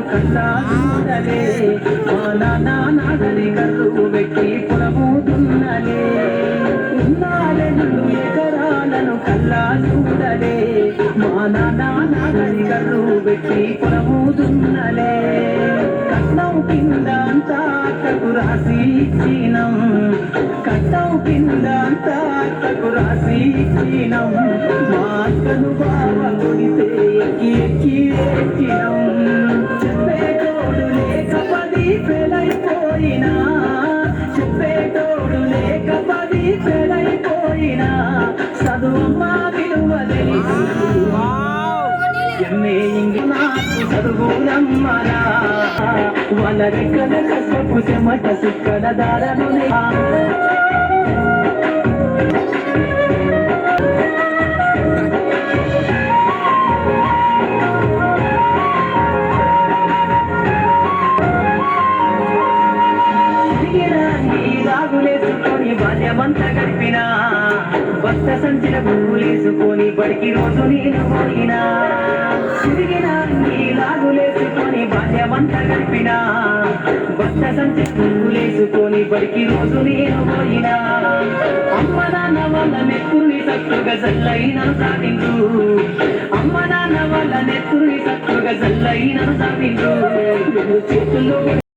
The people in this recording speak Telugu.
కన్నాలే మా నాన్నగరి కర్రు వెక్కి పురముతున్నలే ఉన్నాలెండు ఎకరాలను కల్లా చూడలే మా నాన్నగరి కర్రు వెక్కి పురముతున్నలే కట్నం కింద అంతా అక్కకు రాసి ఇచ్చినం కట్నం కింద అంతా అక్కకు రాసి ఇచ్చినం మా అక్కను బావ కొడితే ఎక్కి ఎక్కి ఎక్కినం చెప్పేటోడు లేక పది పెళ్ళైపోయినా చదువమ్మా విలువ తెలుసు ఎమ్మె ఇంగి నాకు చదువులమ్మరా వాళ్ళ రెక్కల కష్టపు చెమట సుక్కల దారను రాగులేసుకొని బాల్యమంతా గడిపినా బస్త సంచిన పూలేసుకొని బడికి రోజు నేను పోయినా తిరిగిన లాగులేసుకొని బాల్యమంతా గడిపినా బస్త సంచి పూలేసుకొని బడికి రోజు నేను పోయినా అమ్మ నాన్న వాళ్ళ నెత్తుని సత్తుగా జల్లైనను సాధించు అమ్మ నాన్న వాళ్ళ నెత్తుని సత్తుగా జల్లైనను సాధించు చేతుల్లో